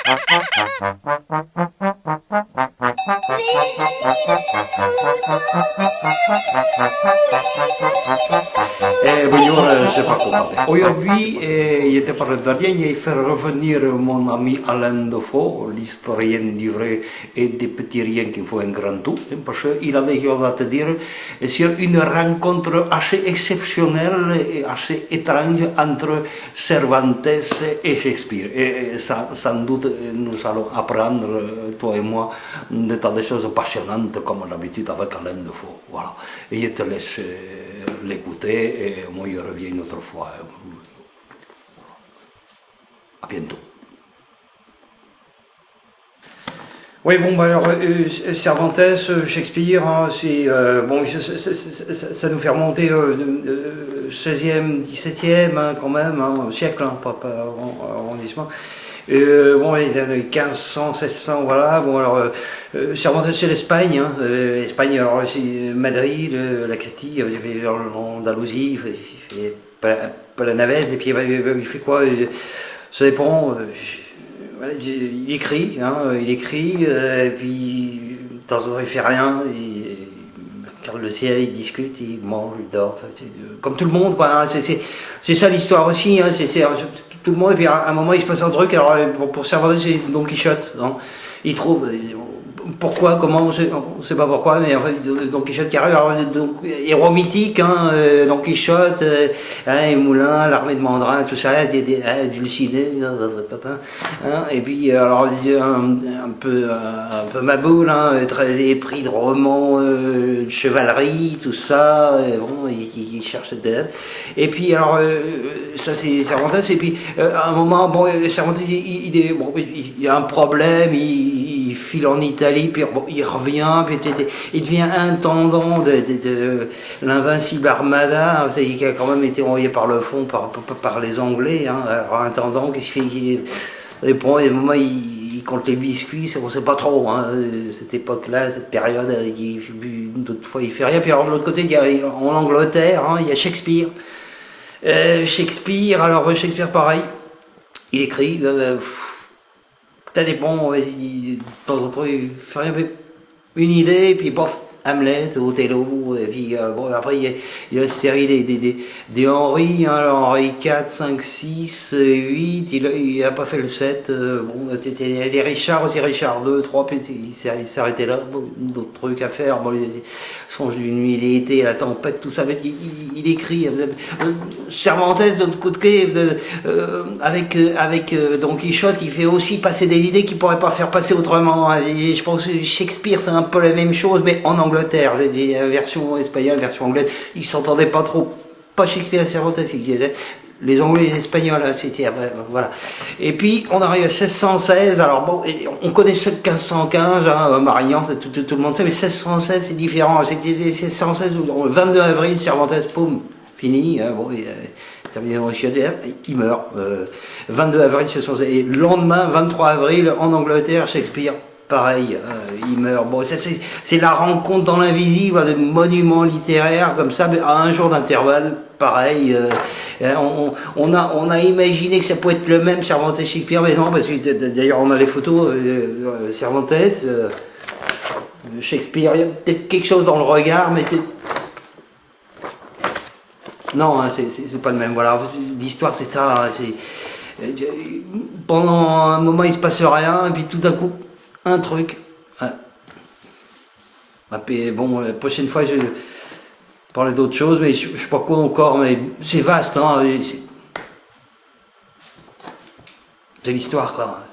Bonjour, je sais pas quoi parler. Aujourd'hui, il était par le dernier, il fait revenir mon ami Alain Defoe, l'historien du vrai et des petits riens qui font un grand tout, parce qu'il a des choses à te dire sur une rencontre assez exceptionnelle et assez étrange entre Cervantes et Shakespeare. Et sans doute, nous allons apprendre, toi et moi, des tas de choses passionnantes, comme d'habitude avec Alain Defoe. Voilà. Et je te laisse l'écouter et moi je reviens une autre fois. À bientôt. Oui, bon, bah alors, Cervantes, Shakespeare, hein, bon, ça nous fait remonter 16e, 17e, hein, quand même, hein, siècle, hein, pas arrondissement. Bon, les années 1500, 1600, voilà. Bon, alors, Cervantes, c'est l'Espagne, hein, Espagne, alors, c'est Madrid, la Castille, l'Andalousie, il fait pas la navette, et puis il fait quoi? Ça dépend. Voilà, il écrit, hein, et puis de temps en temps il fait rien, il regarde le ciel, il discute, il mange, il dort, comme tout le monde, quoi, hein, c'est ça l'histoire aussi, hein, tout le monde, et puis à un moment il se passe un truc, alors pour Cervantes c'est Don Quichotte, hein, il trouve, pourquoi, comment, on sait pas pourquoi, mais en fait Don Quichotte qui arrive, alors donc, héros mythique, hein, Don Quichotte, hein, et Moulin, l'armée de Mandrin, tout ça, Dulcinée, hein, et puis alors un peu maboule, hein, très épris de romans, de chevalerie, tout ça, et bon, il cherche des... Et puis alors ça c'est Cervantes, et puis à un moment, bon, Cervantes il a un problème, il file en Italie, puis bon, il revient, puis il devient intendant de l'invincible Armada, qui a quand même été envoyé par le fond par les Anglais, hein, alors intendant, qu'est-ce qu'il fait, il prend des moments, il compte les biscuits, on ne sait pas trop, hein, cette époque-là, cette période, d'autres fois il fait rien, puis alors de l'autre côté, en Angleterre, hein, il y a Shakespeare. Shakespeare pareil, il écrit, ça dépend, de temps en temps il fait rien, mais une idée, et puis bof, Hamlet, Othello, et puis bon, après il y a la série des Henri, hein, Henri 4, 5, 6, 8, il a pas fait le 7, bon, les Richard aussi, Richard 2, 3, puis il s'est arrêté là, bon, d'autres trucs à faire, bon, les songes d'une nuit d'été, la tempête, tout ça, mais il écrit, Cervantes de l'autre côté, avec Don Quichotte, il fait aussi passer des idées qu'il pourrait pas faire passer autrement, hein. Et je pense que Shakespeare c'est un peu la même chose, mais en Angleterre, version espagnole, version anglaise, ils s'entendaient pas trop, pas Shakespeare et Cervantes, les Anglais et les Espagnols, c'était, voilà. Et puis on arrive à 1616, alors bon, on connaît 1515, hein, Marignan, tout le monde sait, mais 1616 c'est différent, c'était 1616, le 22 avril, Cervantes, poum, fini, hein, bon, il meurt, 22 avril 1616, et le lendemain, 23 avril, en Angleterre, Shakespeare, pareil, il meurt. Bon, c'est la rencontre dans l'invisible de monuments littéraires comme ça, mais à un jour d'intervalle, pareil. On a imaginé que ça pouvait être le même Cervantes et Shakespeare, mais non, parce que d'ailleurs on a les photos, Cervantes, Shakespeare, il y a peut-être quelque chose dans le regard, mais non, hein, c'est pas le même. Voilà, l'histoire c'est ça. Hein, pendant un moment il se passe rien, et puis tout d'un coup un truc. Ouais. Bon, la prochaine fois je parler d'autres choses, mais je sais pas quoi encore, mais c'est vaste, hein, c'est l'histoire, quoi.